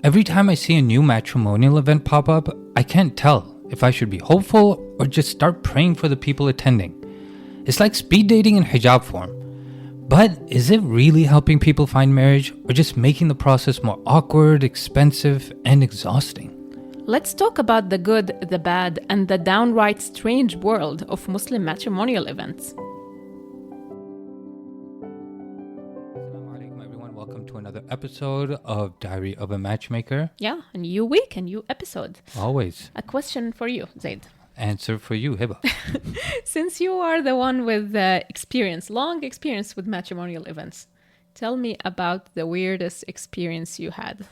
Every time I see a new matrimonial event pop up, I can't tell if I should be hopeful or just start praying for the people attending. It's like speed dating in hijab form. But is it really helping people find marriage or just making the process more awkward, expensive, and exhausting? Let's talk about the good, the bad, and the downright strange world of Muslim matrimonial events. Welcome to another episode of Diary of a Matchmaker. Yeah, a new week, a new episode. Always. A question for you, Zaid. Answer for you, Hiba. Since you are the one with long experience with matrimonial events, tell me about the weirdest experience you had.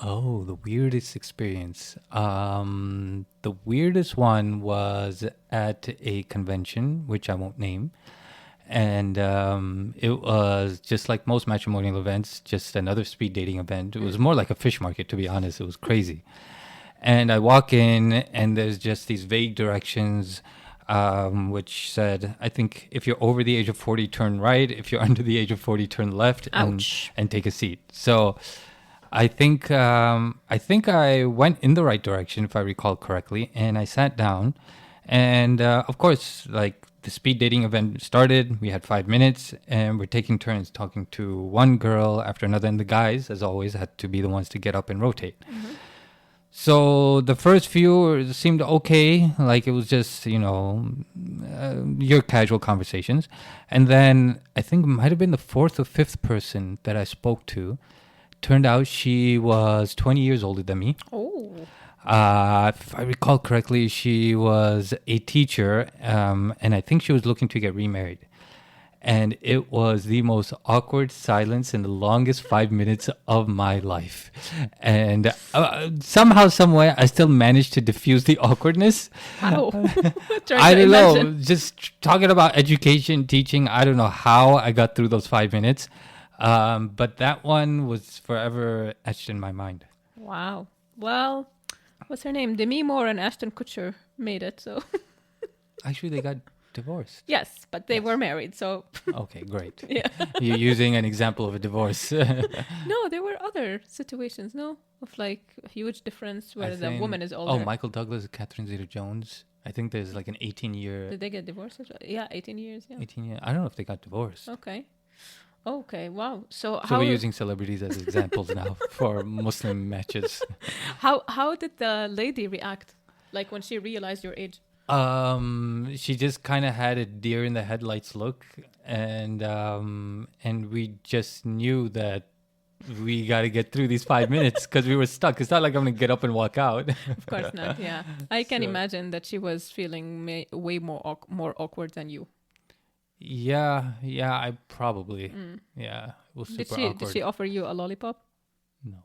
Oh, the weirdest experience. The weirdest one was at a convention, which I won't name. And it was just like most matrimonial events, just another speed dating event. It was more like a fish market, to be honest. It was crazy. And I walk in, and there's just these vague directions, which said, I think if you're over the age of 40, turn right. If you're under the age of 40, turn left and take a seat. So I think I went in the right direction, if I recall correctly, and I sat down. And of course, like the speed dating event started, we had 5 minutes, and we're taking turns talking to one girl after another. And the guys, as always, had to be the ones to get up and rotate. Mm-hmm. So the first few seemed okay, like it was just, your casual conversations. And then I think it might have been the fourth or fifth person that I spoke to. Turned out she was 20 years older than me. Oh. If I recall correctly, she was a teacher, and I think she was looking to get remarried. And it was the most awkward silence in the longest 5 minutes of my life. And somehow, somewhere, I still managed to diffuse the awkwardness. How? I don't know. Just talking about education, teaching, I don't know how I got through those 5 minutes. But that one was forever etched in my mind. Wow. Well, what's her name? Demi Moore and Ashton Kutcher made it, so... Actually, they got divorced. Yes, but they were married, so... Okay, great. Yeah. You're using an example of a divorce. No, there were other situations, no? Of like a huge difference where the woman is older. Oh, Michael Douglas and Catherine Zeta-Jones. I think there's like an 18-year... Did they get divorced as well? Yeah, 18 years, yeah. 18 years. I don't know if they got divorced. Okay, wow. So we're using celebrities as examples now for Muslim matches. How did the lady react? Like when she realized your age? She just kind of had a deer in the headlights look, and we just knew that we got to get through these 5 minutes because we were stuck. It's not like I'm going to get up and walk out. Of course not, yeah. I can imagine that she was feeling way more awkward than you. Yeah, I probably. Yeah, it was super awkward. Did she offer you a lollipop? No.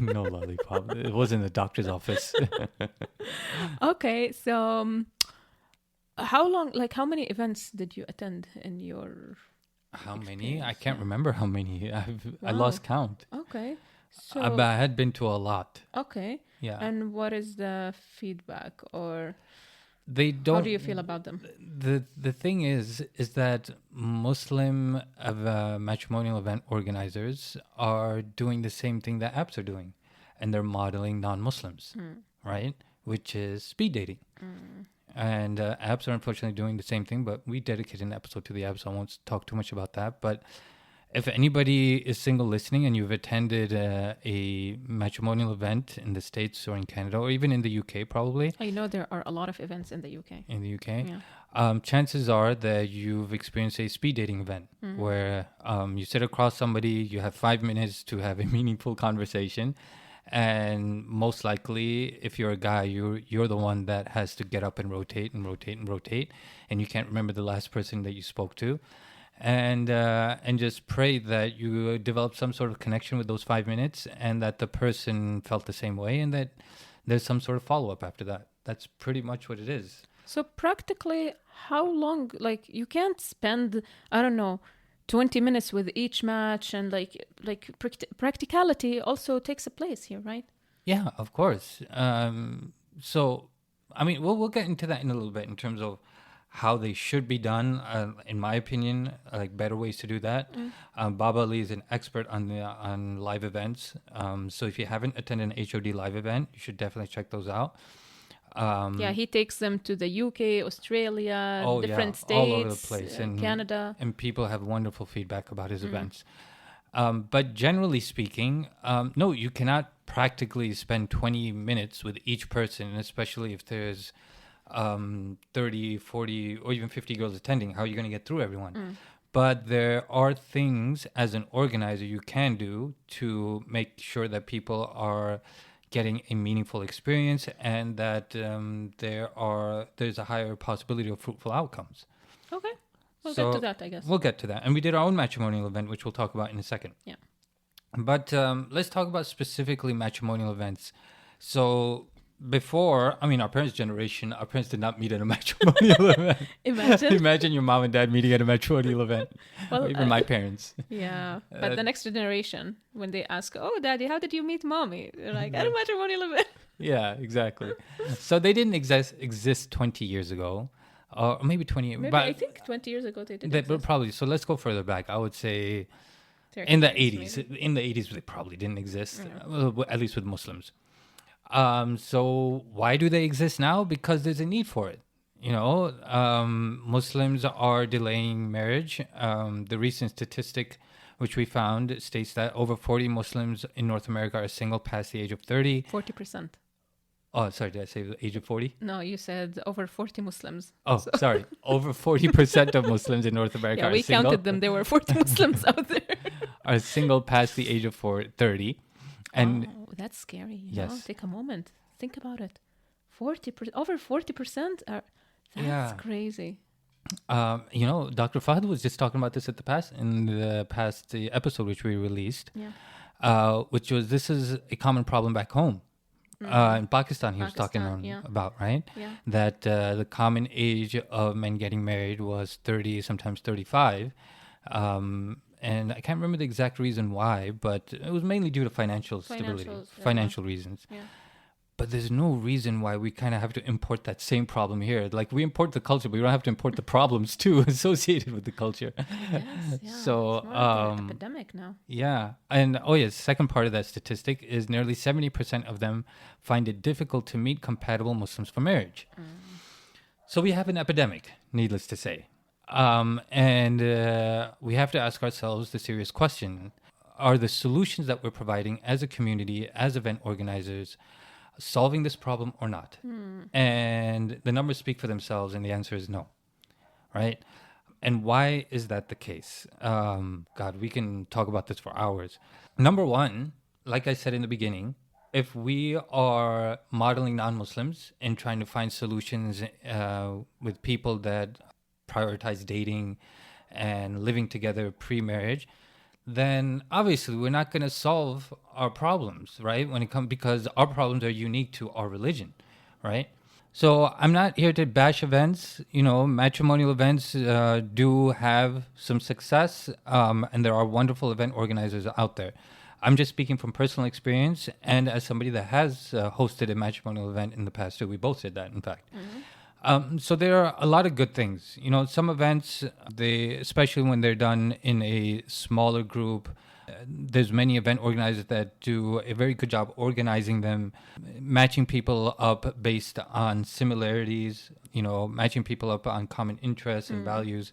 No lollipop. It was in the doctor's office. Okay, so how many events did you attend in your How many? I can't remember how many. I lost count. Okay. So I had been to a lot. Okay. Yeah. And what is the feedback, or they don't? How do you feel about them? The thing is that Muslim matrimonial event organizers are doing the same thing that apps are doing, and they're modeling non-Muslims, right? Which is speed dating. And apps are unfortunately doing the same thing, but we dedicated an episode to the apps, so I won't talk too much about that. But if anybody is single listening and you've attended a matrimonial event in the States or in Canada or even in the UK, probably. I know there are a lot of events in the UK. In the UK? Yeah. Chances are that you've experienced a speed dating event where you sit across somebody, you have 5 minutes to have a meaningful conversation. And most likely, if you're a guy, you're the one that has to get up and rotate, and you can't remember the last person that you spoke to. And just pray that you develop some sort of connection with those 5 minutes, and that the person felt the same way, and that there's some sort of follow-up after that. That's pretty much what it is. So practically, how long? Like, you can't spend, I don't know, 20 minutes with each match, and like practicality also takes a place here, right? Yeah, of course. So, I mean, we'll get into that in a little bit in terms of how they should be done. In my opinion, like better ways to do that. Baba Ali is an expert on live events. So if you haven't attended an HOD live event, you should definitely check those out. Yeah, he takes them to the UK, Australia, Oh different yeah, all over the states, place, Canada. and people have wonderful feedback about his events. But generally speaking, no, you cannot practically spend 20 minutes with each person, especially if there's 30, 40, or even 50 girls attending. How are you going to get through everyone? But there are things as an organizer you can do to make sure that people are getting a meaningful experience and that there's a higher possibility of fruitful outcomes. Okay. We'll So get to that, I guess. We'll get to that. And we did our own matrimonial event, which we'll talk about in a second. Yeah. But let's talk about specifically matrimonial events. So before, I mean, our parents' generation, our parents did not meet at a matrimonial event. Imagine your mom and dad meeting at a matrimonial event. Well, or even my parents. Yeah. But the next generation, when they ask, oh, daddy, how did you meet mommy? They're like, at a matrimonial event. Yeah, exactly. So they didn't exist 20 years ago. Or maybe 20 years. Maybe, but I think 20 years ago they did. But probably. So let's go further back. I would say 30 in the years, 80s. maybe. In the 80s, they probably didn't exist, at least with Muslims. So why do they exist now? Because there's a need for it. You know, Muslims are delaying marriage. The recent statistic which we found states that over 40 Muslims in North America are single past the age of 30. 40%. Oh, sorry, did I say the age of 40? No, you said over 40 Muslims. Oh, so. Sorry. Over 40% of Muslims in North America we single. counted them. There were 40 Muslims out there. Are single past the age of 30. And that's scary. Yes. Know? Take a moment. Think about it. 40%, over 40% are... That's crazy. You know, Dr. Fahd was just talking about this in the past episode which we released. Yeah. Which was, this is a common problem back home. In Pakistan, he was talking about, right? Yeah. That the common age of men getting married was 30, sometimes 35. And I can't remember the exact reason why, but it was mainly due to financial reasons. Yeah. But there's no reason why we kind of have to import that same problem here. Like, we import the culture, but we don't have to import the problems too associated with the culture. Yes, yeah. So, it's more like an epidemic now. Yeah. And second part of that statistic is nearly 70% of them find it difficult to meet compatible Muslims for marriage. So we have an epidemic, needless to say. And we have to ask ourselves the serious question: are the solutions that we're providing as a community, as event organizers, solving this problem or not? And the numbers speak for themselves, and the answer is no. Right? And why is that the case? God, we can talk about this for hours. Number one, like I said in the beginning, if we are modeling non-Muslims and trying to find solutions with people that prioritize dating and living together pre-marriage, then obviously we're not going to solve our problems, right? Because our problems are unique to our religion, right? So I'm not here to bash events. You know, matrimonial events do have some success, and there are wonderful event organizers out there. I'm just speaking from personal experience, and as somebody that has hosted a matrimonial event in the past too. We both did that, in fact. So there are a lot of good things. You know, some events, especially when they're done in a smaller group, there's many event organizers that do a very good job organizing them, matching people up based on similarities, you know, matching people up on common interests and values.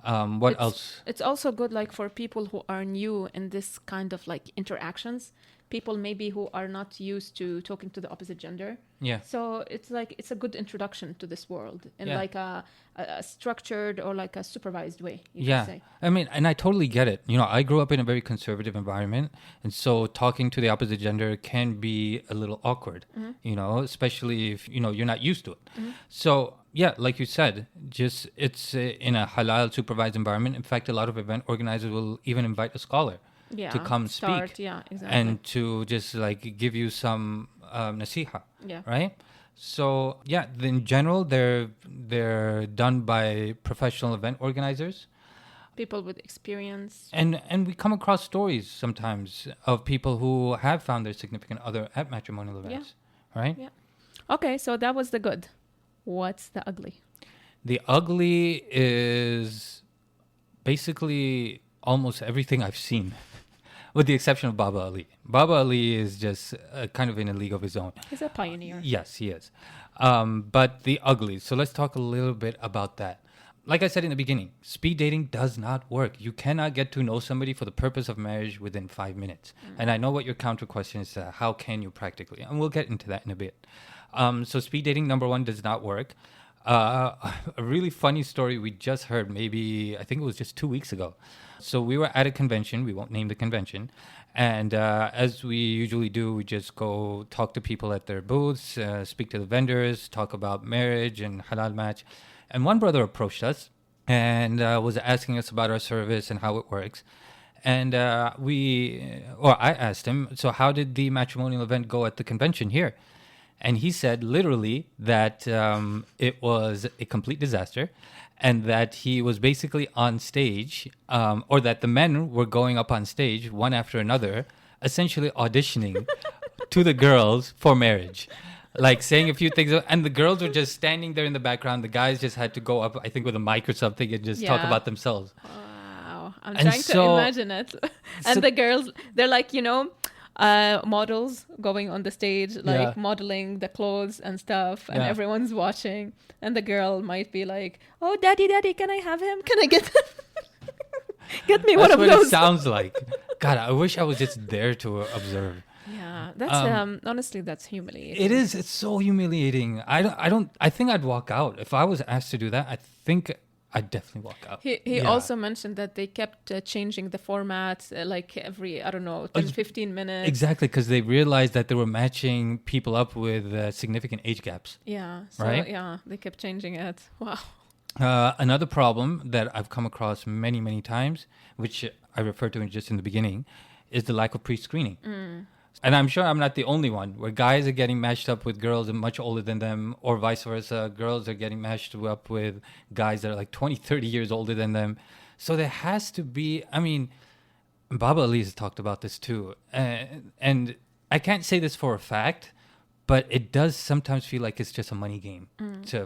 What else? It's also good, like, for people who are new in this kind of like interactions, people maybe who are not used to talking to the opposite gender. Yeah. So it's like, it's a good introduction to this world in like a structured or like a supervised way, you could say. I mean, and I totally get it. You know, I grew up in a very conservative environment, and so talking to the opposite gender can be a little awkward, you know, especially if, you know, you're not used to it. So, yeah, like you said, just it's in a halal supervised environment. In fact, a lot of event organizers will even invite a scholar to come speak and to just like give you some nasiha, right? So yeah, in general, they're done by professional event organizers, people with experience, and we come across stories sometimes of people who have found their significant other at matrimonial events, right? Okay, so that was the good. What's the ugly? The ugly is basically almost everything I've seen, with the exception of Baba Ali. Baba Ali is just kind of in a league of his own. He's a pioneer. Yes, he is. But the ugly. So let's talk a little bit about that. Like I said in the beginning, speed dating does not work. You cannot get to know somebody for the purpose of marriage within 5 minutes. And I know what your counter question is, how can you practically? And we'll get into that in a bit. So speed dating, number one, does not work. A really funny story we just heard, maybe, I think it was just 2 weeks ago. So we were at a convention. We won't name the convention. And as we usually do, we just go talk to people at their booths, speak to the vendors, talk about marriage and halal match. And one brother approached us and was asking us about our service and how it works. And I asked him, so how did the matrimonial event go at the convention here? And he said literally that it was a complete disaster, and that he was basically on stage, or that the men were going up on stage one after another, essentially auditioning to the girls for marriage. Like saying a few things, and the girls were just standing there in the background. The guys just had to go up, I think, with a mic or something and just talk about themselves. Wow. I'm And trying to imagine it. And the girls, they're like, models going on the stage, like modeling the clothes and stuff, and everyone's watching. And the girl might be like, "Oh, daddy, can I have him? Can I get him? Get me one of those." That's what it sounds like. God, I wish I was just there to observe. Yeah, that's honestly, that's humiliating. It is. It's so humiliating. I think I'd walk out if I was asked to do that. I think I'd definitely walk out. He also mentioned that they kept changing the format like every, 10, 15 minutes. Exactly, because they realized that they were matching people up with significant age gaps. Yeah. So, right? They kept changing it. Wow. Another problem that I've come across many, many times, which I referred to just in the beginning, is the lack of pre-screening. And I'm sure I'm not the only one, where guys are getting matched up with girls much older than them, or vice versa. Girls are getting matched up with guys that are like 20, 30 years older than them. So there has to be, Baba Ali has talked about this too. And I can't say this for a fact, but it does sometimes feel like it's just a money game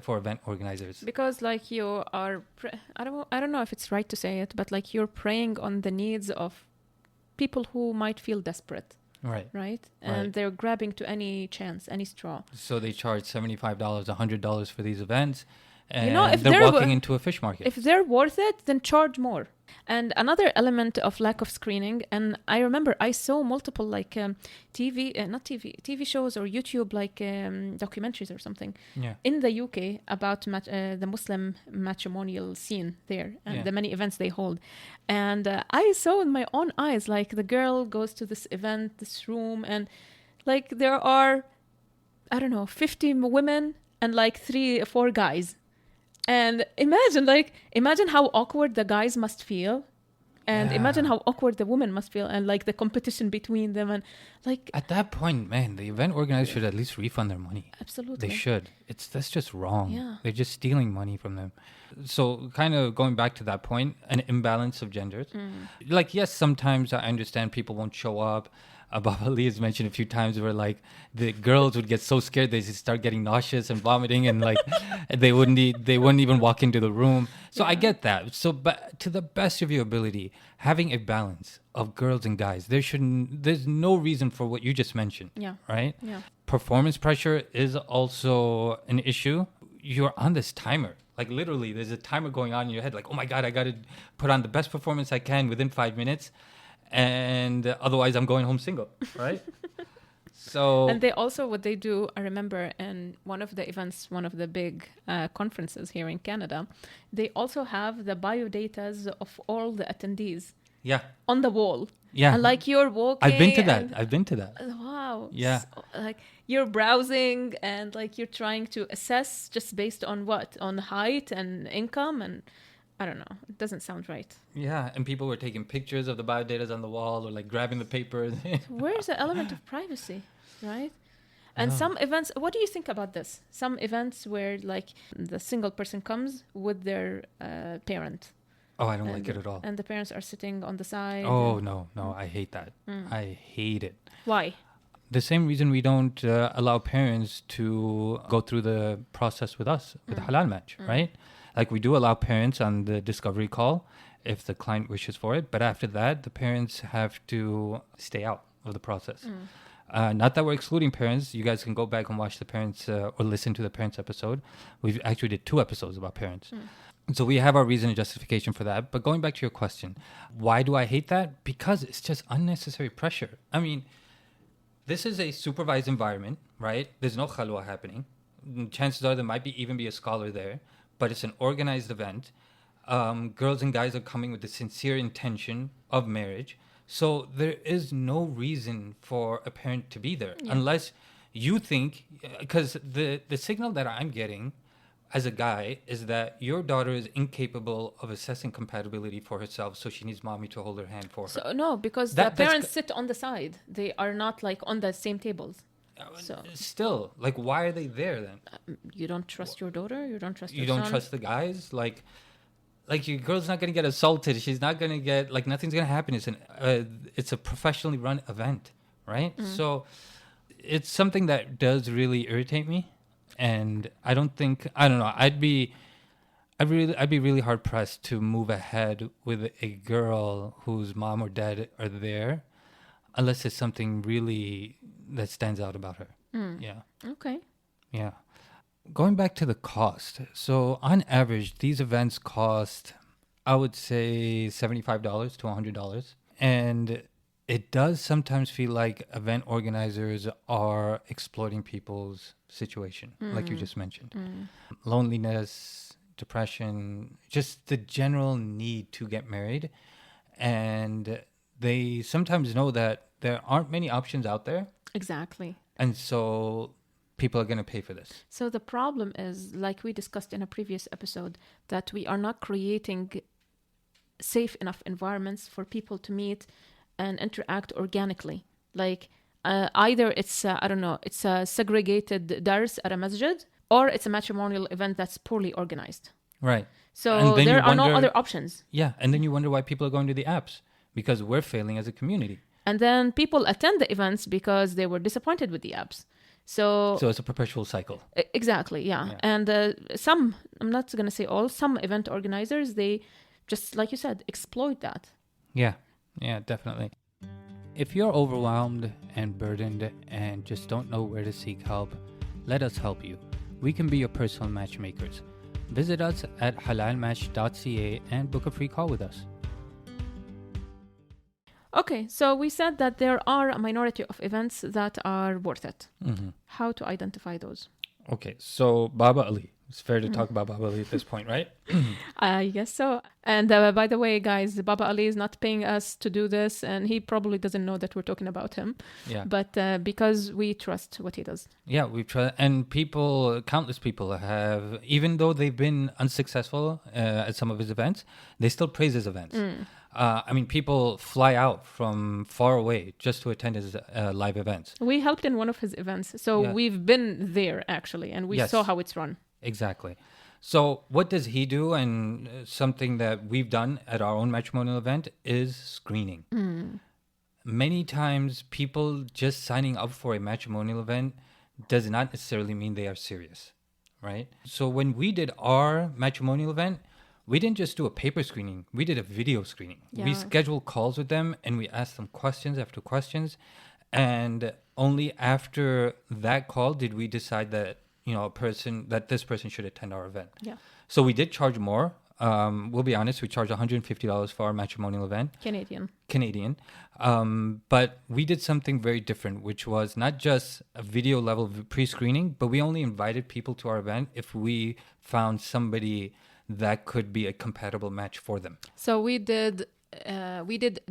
for event organizers. Because like you are, I don't know if it's right to say it, but like you're preying on the needs of people who might feel desperate. Right. And they're grabbing to any chance, any straw. So they charge $75, $100 for these events. And if they're walking into a fish market. If they're worth it, then charge more. And another element of lack of screening, and I remember I saw multiple like TV shows or YouTube like documentaries or something in the UK about the Muslim matrimonial scene there and the many events they hold. And I saw in my own eyes, like the girl goes to this event, this room, and like there are, 50 women and like 3 or 4 guys. And imagine how awkward the guys must feel, and imagine how awkward the women must feel, and like the competition between them, and like at that point, man, the event organizer should at least refund their money. Absolutely, they should. That's just wrong. Yeah, they're just stealing money from them. So, kind of going back to that point, an imbalance of genders. Like, yes, sometimes I understand people won't show up. Baba Ali has mentioned a few times where like the girls would get so scared they just start getting nauseous and vomiting, and like they wouldn't even walk into the room. So I get that. So, but to the best of your ability, having a balance of girls and guys, there's no reason for what you just mentioned. Right. Performance pressure is also an issue. You're on this timer. Like literally, there's a timer going on in your head. Like, oh my God, I got to put on the best performance I can within 5 minutes. And otherwise I'm going home single, right? So, and they also, what they do, I remember in one of the events, one of the big conferences here in Canada, they also have the biodatas of all the attendees on the wall. And like you're walking. I've been to that. Wow. Yeah. So, like you're browsing and like you're trying to assess just based on what? On height and income, and I don't know. It doesn't sound right. Yeah, and people were taking pictures of the biodatas on the wall or like grabbing the papers. Where's the element of privacy, right? And some events, what do you think about this? Some events where like the single person comes with their parent. Oh, I don't like it at all. And the parents are sitting on the side. Oh, no, I hate that. I hate it. Why? The same reason we don't allow parents to go through the process with us, with the halal match, right? Like we do allow parents on the discovery call if the client wishes for it. But after that, the parents have to stay out of the process. Not that we're excluding parents. You guys can go back and watch the parents or listen to the parents episode. We've actually did 2 episodes about parents. So we have our reason and justification for that. But going back to your question, why do I hate that? Because it's just unnecessary pressure. I mean, this is a supervised environment, right? There's no khalwa happening. Chances are there might even be a scholar there, but it's an organized event. Girls and guys are coming with the sincere intention of marriage. So there is no reason for a parent to be there unless you think, because the signal that I'm getting as a guy is that your daughter is incapable of assessing compatibility for herself, so she needs mommy to hold her hand for her. So no, because the parents sit on the side. They are not like on the same tables. So Still, like, why are they there then? You don't trust your daughter? You don't trust your You don't son? trust the guys? Like your girl's not going to get assaulted. She's not going to get, like, nothing's going to happen. It's a professionally run event, right? So it's something that does really irritate me. And I don't know. I'd be really hard pressed to move ahead with a girl whose mom or dad are there, unless it's something really that stands out about her. Yeah. Okay. Yeah. Going back to the cost. So on average, these events cost, I would say, $75 to $100. And it does sometimes feel like event organizers are exploiting people's situation, like you just mentioned. Loneliness, depression, just the general need to get married. And they sometimes know that there aren't many options out there. Exactly. And so people are going to pay for this. So the problem is, like we discussed in a previous episode, that we are not creating safe enough environments for people to meet and interact organically. Like either it's, it's a segregated dars at a masjid, or it's a matrimonial event that's poorly organized. Right. So there are no other options. Yeah. And then you wonder why people are going to the apps, because we're failing as a community. And then people attend the events because they were disappointed with the apps. So it's a perpetual cycle. Exactly, yeah. And some, I'm not going to say all, some event organizers, they just, like you said, exploit that. Yeah, definitely. If you're overwhelmed and burdened and just don't know where to seek help, let us help you. We can be your personal matchmakers. Visit us at halalmatch.ca and book a free call with us. Okay, so we said that there are a minority of events that are worth it. How to identify those? Okay, so Baba Ali. It's fair to talk about Baba Ali at this point, right? I guess so. And by the way, guys, Baba Ali is not paying us to do this, and he probably doesn't know that we're talking about him. Yeah. But because we trust what he does. Yeah, we've tried. And countless people have, even though they've been unsuccessful at some of his events, they still praise his events. People fly out from far away just to attend his live events. We helped in one of his events. So we've been there, actually, and we saw how it's run. Exactly. So what does he do? And something that we've done at our own matrimonial event is screening. Many times people just signing up for a matrimonial event does not necessarily mean they are serious, right? So when we did our matrimonial event, we didn't just do a paper screening. We did a video screening. Yeah. We scheduled calls with them and we asked them questions after questions. And only after that call did we decide that, this person should attend our event. Yeah. So we did charge more. We'll be honest, we charged $150 for our matrimonial event. Canadian. But we did something very different, which was not just a video level pre-screening, but we only invited people to our event if we found somebody that could be a compatible match for them. So we did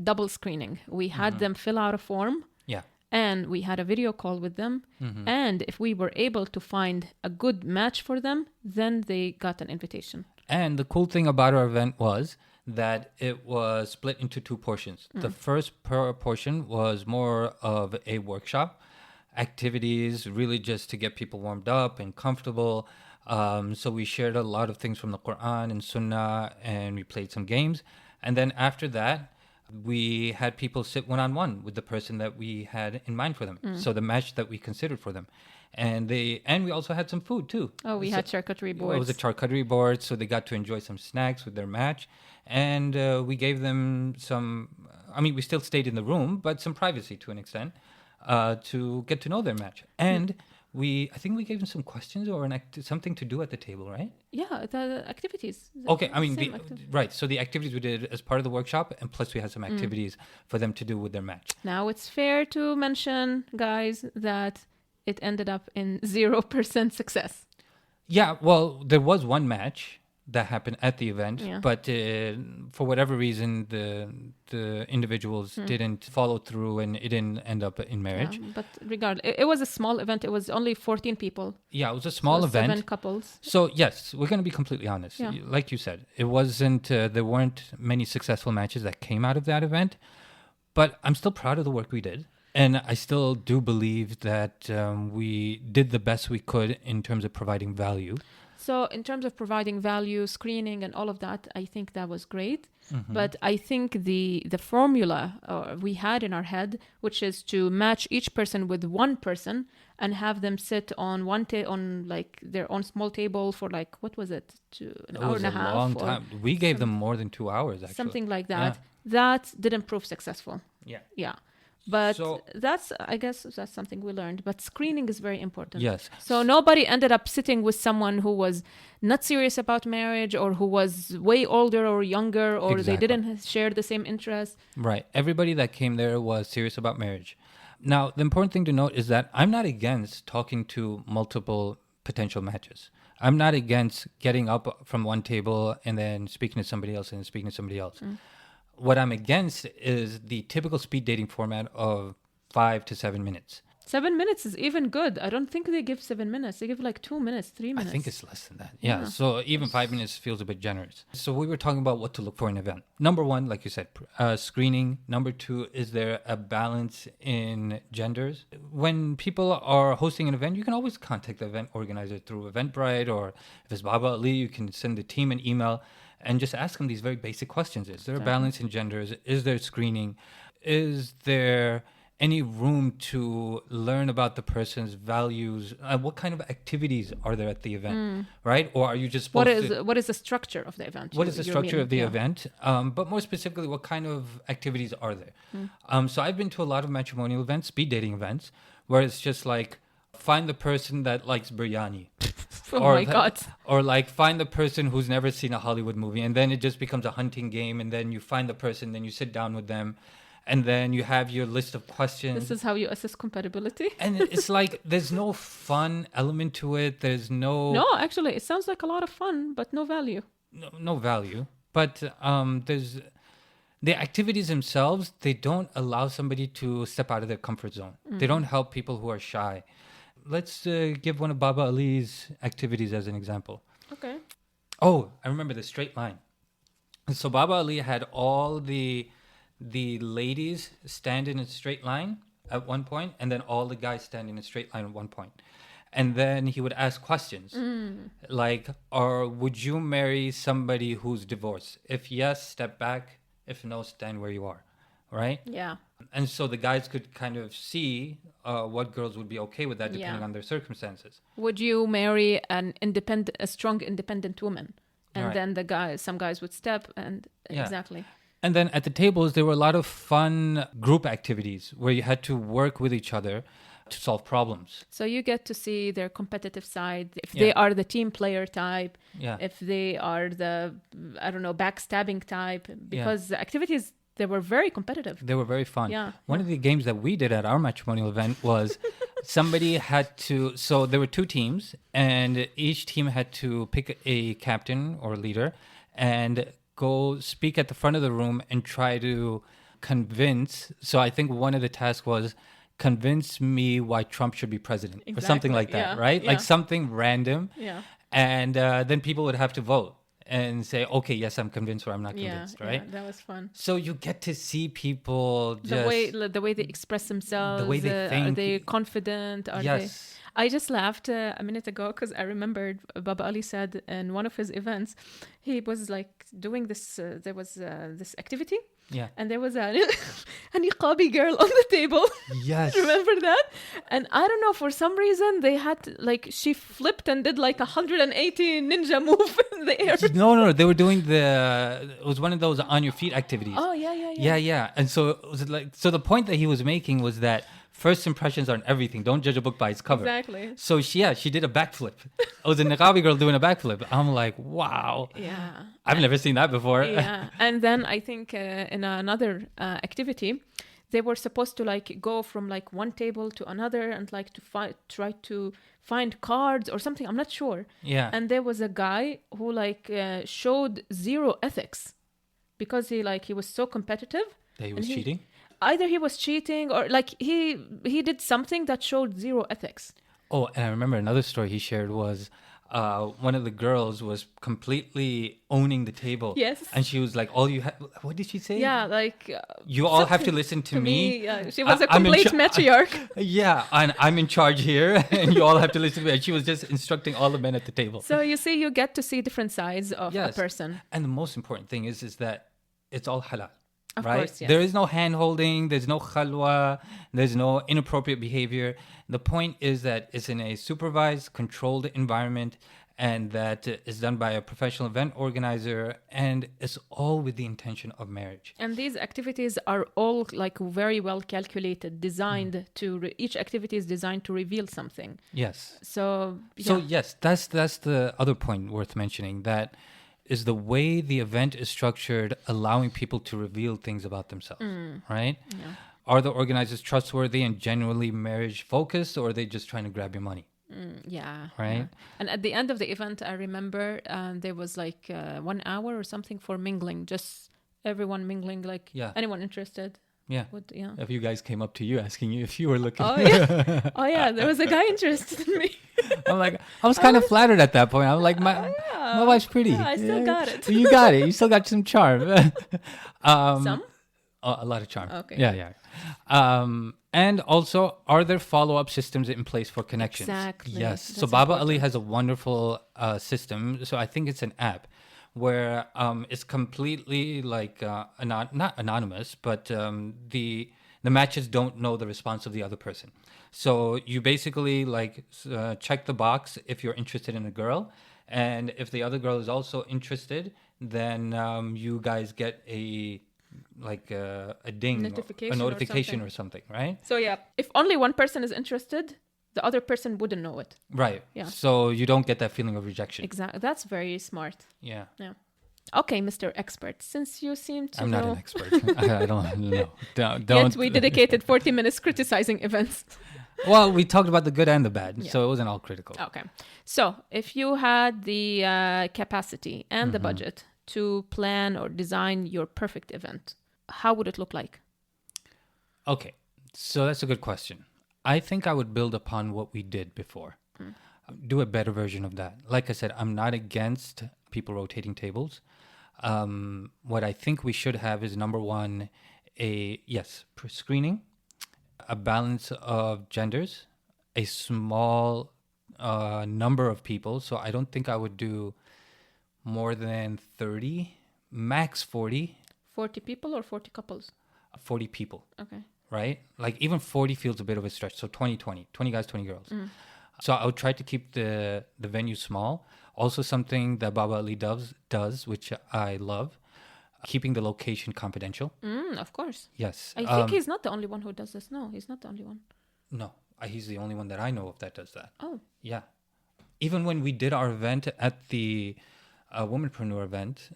double screening. We had them fill out a form. Yeah. And we had a video call with them. And if we were able to find a good match for them, then they got an invitation. And the cool thing about our event was that it was split into 2 portions. The first portion was more of a workshop, activities, really just to get people warmed up and comfortable. So we shared a lot of things from the Quran and Sunnah, and we played some games. And then after that, We had people sit one-on-one with the person that we had in mind for them. So the match that we considered for them. And we also had some food too. Oh, we had charcuterie boards. It was a charcuterie board, so they got to enjoy some snacks with their match. And we gave them some, I mean, we still stayed in the room, but some privacy to an extent to get to know their match. And I think we gave them some questions or something to do at the table, right? Yeah, the activities. Okay, I mean, right. So the activities we did as part of the workshop, and plus we had some activities for them to do with their match. Now it's fair to mention, guys, that it ended up in 0% success. Yeah, well, there was one match that happened at the event, but for whatever reason, the individuals didn't follow through, and it didn't end up in marriage. Yeah, but regardless, it was a small event. It was only 14 people. Yeah, it was a small event. 7 couples. So yes, we're going to be completely honest. Yeah. Like you said, it wasn't. There weren't many successful matches that came out of that event, but I'm still proud of the work we did. And I still do believe that we did the best we could in terms of providing value. So in terms of providing value, screening, and all of that, I think that was great. But I think the formula we had in our head, which is to match each person with one person and have them sit on on like their own small table for like, what was it, an hour and a half? It was a long time. We gave them more than 2 hours, actually. Something like that. Yeah. That didn't prove successful. Yeah. Yeah. But I guess that's something we learned. But screening is very important. Yes. So nobody ended up sitting with someone who was not serious about marriage, or who was way older or younger, or they didn't share the same interests. Right. Everybody that came there was serious about marriage. Now, the important thing to note is that I'm not against talking to multiple potential matches. I'm not against getting up from one table and then speaking to somebody else and speaking to somebody else. What I'm against is the typical speed dating format of 5 to 7 minutes. 7 minutes is even good. I don't think they give 7 minutes. They give like 2 minutes, 3 minutes. I think it's less than that. Yeah. So even 5 minutes feels a bit generous. So we were talking about what to look for in an event. Number one, like you said, screening. Number two, is there a balance in genders? When people are hosting an event, you can always contact the event organizer through Eventbrite, or if it's Baba Ali, you can send the team an email and just ask them these very basic questions. Is there a balance in genders? Is there screening? Is there any room to learn about the person's values? What kind of activities are there at the event, right? Or are you just supposed to... What is the structure of the event? What is the structure of the event? But more specifically, what kind of activities are there? So I've been to a lot of matrimonial events, speed dating events, where it's just like, find the person that likes biryani. God. Or like, find the person who's never seen a Hollywood movie. And then it just becomes a hunting game. And then you find the person, then you sit down with them. And then you have your list of questions. This is how you assess compatibility. And it's like, there's no fun element to it. There's no... No, actually, it sounds like a lot of fun, but no value. No value. But there's... The activities themselves, they don't allow somebody to step out of their comfort zone. They don't help people who are shy. Let's give one of Baba Ali's activities as an example. Okay. Oh, I remember the straight line. So Baba Ali had all the ladies stand in a straight line at one point, and then all the guys stand in a straight line at one point. And then he would ask questions like, would you marry somebody who's divorced? If yes, step back. If no, stand where you are. Right? Yeah. And so the guys could kind of see what girls would be okay with that depending on their circumstances. Would you marry a strong, independent woman? And then some guys would step and exactly. And then at the tables, there were a lot of fun group activities where you had to work with each other to solve problems. So you get to see their competitive side, if they are the team player type, if they are the, backstabbing type, because the activities, they were very competitive. They were very fun. Yeah. One of the games that we did at our matrimonial event was somebody had to, so there were 2 teams, and each team had to pick a captain or leader and go speak at the front of the room and try to convince. So I think one of the tasks was convince me why Trump should be president or something like that, right? Yeah. Like something random. Yeah. And then people would have to vote and say, okay, yes, I'm convinced or I'm not convinced, right? Yeah, that was fun. So you get to see people just... The way they express themselves. The way they think. Are they confident? I just laughed a minute ago because I remembered Baba Ali said in one of his events, he was like doing this, there was this activity Yeah. And there was a niqabi girl on the table. Yes. Remember that? And I don't know, for some reason they had like, she flipped and did like 180 ninja move in the air. No. They were doing it was one of those on your feet activities. Oh yeah. Yeah. And so it was like, so the point that he was making was that first impressions are everything. Don't judge a book by its cover. Exactly. So she did a backflip. It was a niqabi girl doing a backflip. I'm like, wow. Yeah. I've never seen that before. Yeah. And then I think in another activity, they were supposed to like go from like one table to another and like to try to find cards or something. I'm not sure. Yeah. And there was a guy who like showed zero ethics because he was so competitive. That he was cheating? Either he was cheating or like he did something that showed zero ethics. Oh, and I remember another story he shared was one of the girls was completely owning the table. Yes. And she was like, all you have, what did she say? Yeah, like... you all have to listen to me. Yeah, she was a complete matriarch. Yeah, and I'm in charge here, and you all have to listen to me. And she was just instructing all the men at the table. So you see, you get to see different sides of a person. And the most important thing is that it's all halal. Of right? course, yes. There is no hand holding, there's no khalwa, there's no inappropriate behavior. The point is that it's in a supervised, controlled environment, and that is done by a professional event organizer, and it's all with the intention of marriage. And these activities are all like very well calculated, designed to each activity is designed to reveal something. Yes. So yes, that's the other point worth mentioning, that is the way the event is structured, allowing people to reveal things about themselves, right? Yeah. Are the organizers trustworthy and genuinely marriage focused, or are they just trying to grab your money? Yeah. Right. Yeah. And at the end of the event, I remember there was like 1 hour or something for mingling, just everyone mingling, like anyone interested. Yeah. Yeah. If you guys came up to you asking you if you were looking. Oh, yeah. Oh, yeah. There was a guy interested in me. I'm like, I was kind of flattered at that point. I'm like, my wife's pretty. Yeah, I still got it. You got it. You still got some charm. Some? A lot of charm. Okay. Yeah. And also, are there follow-up systems in place for connections? Exactly. Yes. That's So Baba important. Ali has a wonderful system. So I think it's an app where it's completely like not anonymous, but the matches don't know the response of the other person. So you basically like check the box if you're interested in a girl, and if the other girl is also interested, then you guys get a ding, Notification or something, right? So yeah, if only one person is interested, the other person wouldn't know it. Right. Yeah. So you don't get that feeling of rejection. Exactly. That's very smart. Yeah. Yeah. Okay, Mr. Expert, since you seem to I'm know... not an expert. I don't know. Don't. Yet we dedicated 40 minutes criticizing events. Well, we talked about the good and the bad, so it wasn't all critical. Okay. So if you had the capacity and the budget to plan or design your perfect event, how would it look like? Okay. So that's a good question. I think I would build upon what we did before. Do a better version of that. Like I said, I'm not against people rotating tables. What I think we should have is, number one, screening, a balance of genders, a small number of people. So I don't think I would do more than 30, max 40. 40 people or 40 couples? 40 people. Okay. Right? Like even 40 feels a bit of a stretch. So 20, 20 guys, 20 girls. So I would try to keep the venue small. Also something that Baba Ali does, which I love, keeping the location confidential. Of course. Yes. I think he's not the only one who does this. No, he's not the only one. No, he's the only one that I know of that does that. Oh. Yeah. Even when we did our event at the Womanpreneur event,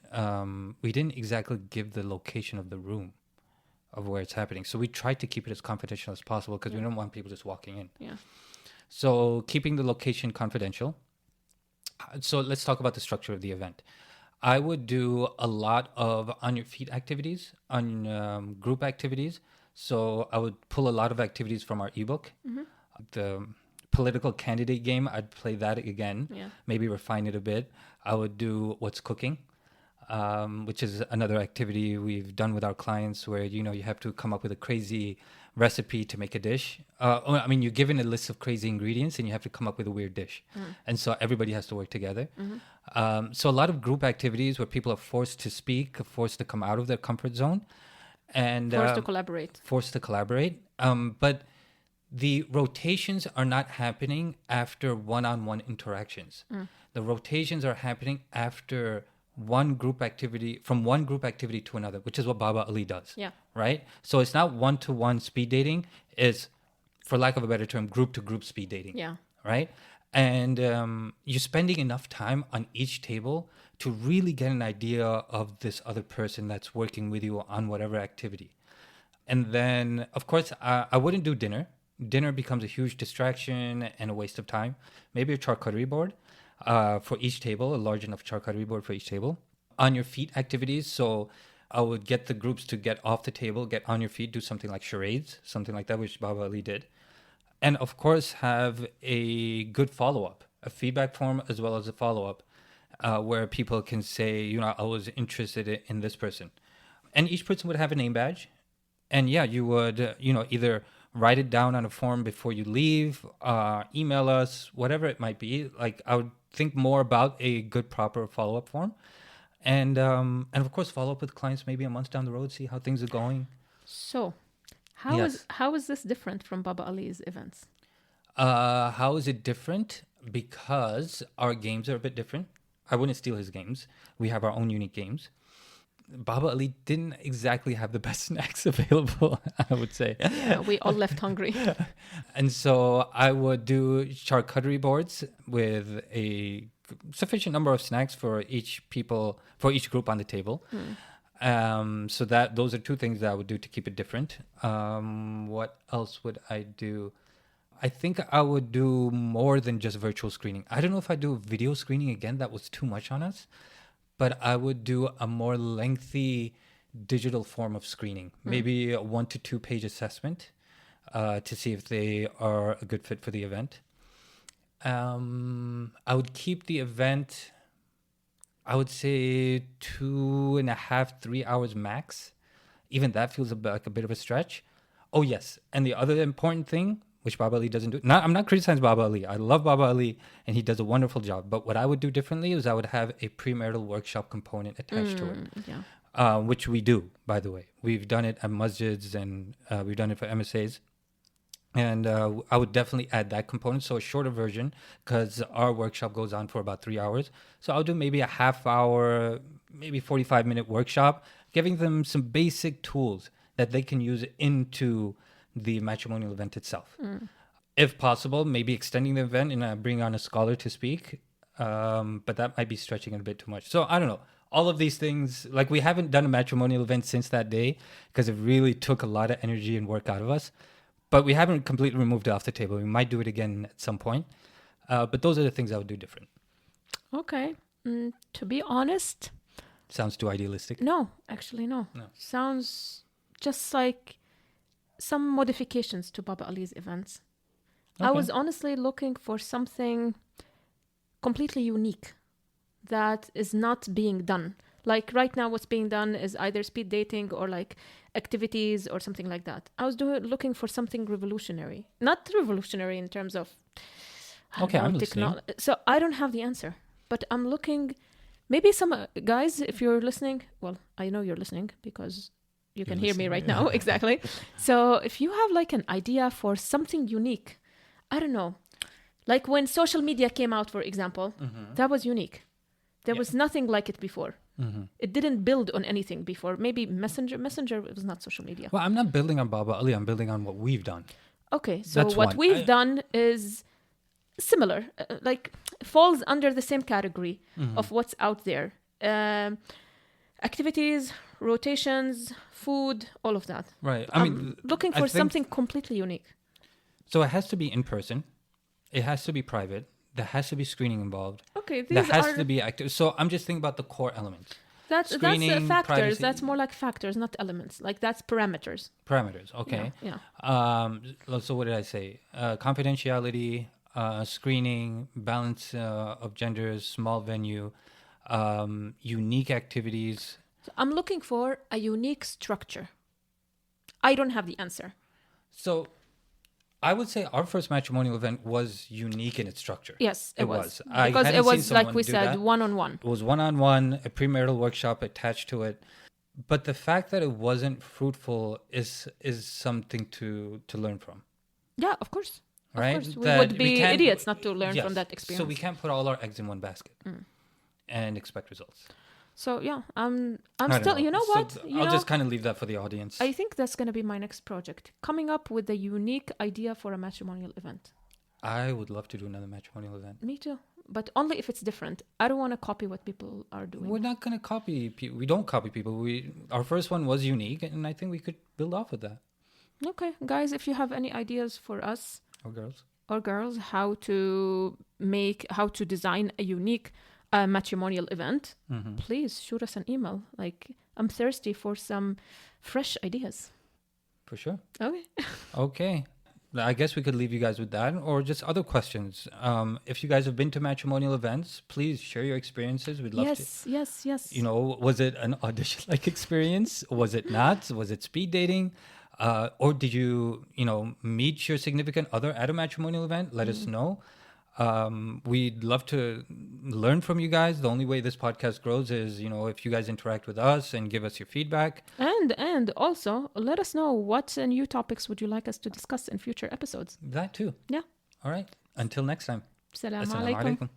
we didn't exactly give the location of the room of where it's happening. So we tried to keep it as confidential as possible because we don't want people just walking in. Yeah. So keeping the location confidential. So let's talk about the structure of the event. I would do a lot of on your feet activities, on group activities. So I would pull a lot of activities from our ebook. The political candidate game, I'd play that again. Yeah. Maybe refine it a bit. I would do what's cooking, which is another activity we've done with our clients where, you have to come up with a crazy recipe to make a dish. You're given a list of crazy ingredients and you have to come up with a weird dish. And so everybody has to work together. So a lot of group activities where people are forced to speak, forced to come out of their comfort zone. and Forced to collaborate. forced to collaborate. But the rotations are not happening after one-on-one interactions. The rotations are happening after one group activity, from one group activity to another, which is what Baba Ali does. Yeah. Right? So it's not one-to-one speed dating. It's, for lack of a better term, group-to-group speed dating. Yeah. Right? And you're spending enough time on each table to really get an idea of this other person that's working with you on whatever activity. And then, of course, I wouldn't do dinner. Dinner becomes a huge distraction and a waste of time. Maybe a charcuterie board for each table, a large enough charcuterie board for each table. On your feet activities. So I would get the groups to get off the table, get on your feet, do something like charades, something like that, which Baba Ali did. And of course, have a good follow-up, a feedback form as well as a follow-up, where people can say, you know, I was interested in this person. And each person would have a name badge. And yeah, you would, you know, either write it down on a form before you leave, email us, whatever it might be. Like, I would think more about a good, proper follow-up form. And of course, follow up with clients maybe a month down the road, see how things are going. So, Yes. how is this different from Baba Ali's events? How is it different? Because our games are a bit different. I wouldn't steal his games. We have our own unique games. Baba Ali didn't exactly have the best snacks available, I would say. Yeah, we all left hungry. And so I would do charcuterie boards with a sufficient number of snacks for each group on the table. So that those are two things that I would do to keep it different. What else would I do? I think I would do more than just virtual screening. I don't know if I do video screening again. That was too much on us. But I would do a more lengthy digital form of screening, maybe a 1 to 2 page assessment to see if they are a good fit for the event. I would keep the event, I would say 2.5, 3 hours max. Even that feels like a bit of a stretch. Oh, yes. And the other important thing, which Baba Ali doesn't do. I'm not criticizing Baba Ali. I love Baba Ali, and he does a wonderful job. But what I would do differently is I would have a premarital workshop component attached to it, which we do, by the way. We've done it at masjids, and we've done it for MSAs. And I would definitely add that component. So a shorter version, because our workshop goes on for about 3 hours. So I'll do maybe a half hour, maybe 45-minute workshop, giving them some basic tools that they can use into the matrimonial event itself. If possible, maybe extending the event and bring on a scholar to speak, but that might be stretching it a bit too much. So I don't know. All of these things, like, we haven't done a matrimonial event since that day because it really took a lot of energy and work out of us, but we haven't completely removed it off the table. We might do it again at some point, but those are the things I would do different. Okay. To be honest, sounds too idealistic. No, actually no. Sounds just like some modifications to Baba Ali's events. I was honestly looking for something completely unique that is not being done. Like right now, what's being done is either speed dating or like activities or something like that. I was looking for something revolutionary. Not revolutionary in terms of technology. So I don't have the answer, but I'm looking. Maybe some guys, if you're listening, well, I know you're listening because you can hear me right now. Exactly. So if you have like an idea for something unique, I don't know, like when social media came out, for example, that was unique. There was nothing like it before. It didn't build on anything before. Maybe Messenger was not social media. Well, I'm not building on Baba Ali. I'm building on what we've done. Okay. So what we've done is similar, like falls under the same category of what's out there. Activities, rotations, food, all of that. Right. I'm looking for something completely unique. So it has to be in person. It has to be private. There has to be screening involved. Okay. There has to be active. So I'm just thinking about the core elements. That's factors. Privacy. That's more like factors, not elements. Like that's parameters. Parameters. Okay. Yeah. So what did I say? Confidentiality, screening, balance of genders, small venue, unique activities. So I'm looking for a unique structure. I don't have the answer. So I would say our first matrimonial event was unique in its structure. Yes, it was. Because it was, like we said, one-on-one. It was one-on-one, a premarital workshop attached to it. But the fact that it wasn't fruitful is something to learn from, Yeah, of course. right? Of course. We That would we be can't, idiots not to learn yes. from that experience. So we can't put all our eggs in one basket Mm. and expect results. So yeah, I'm I don't still. You know So what? I'll just kind of leave that for the audience. I think that's gonna be my next project. Coming up with a unique idea for a matrimonial event. I would love to do another matrimonial event. Me too. But only if it's different. I don't want to copy what people are doing. We're not going to copy people. We don't copy people. Our first one was unique, and I think we could build off of that. Okay, guys, if you have any ideas for us Or girls, how to design a unique matrimonial event, Mm-hmm. please shoot us an email. Like, I'm thirsty for some fresh ideas. For sure. Okay. Okay. I guess we could leave you guys with that, or just other questions. If you guys have been to matrimonial events, please share your experiences. We'd love to. Yes. You know, was it an audition-like experience? Was it not? Was it speed dating? Or did you, meet your significant other at a matrimonial event? Let us know. We'd love to learn from you guys. The only way this podcast grows is, if you guys interact with us and give us your feedback. And also let us know what new topics would you like us to discuss in future episodes. That too. Yeah. All right. Until next time. Assalamu Assalamu alaikum. alaikum.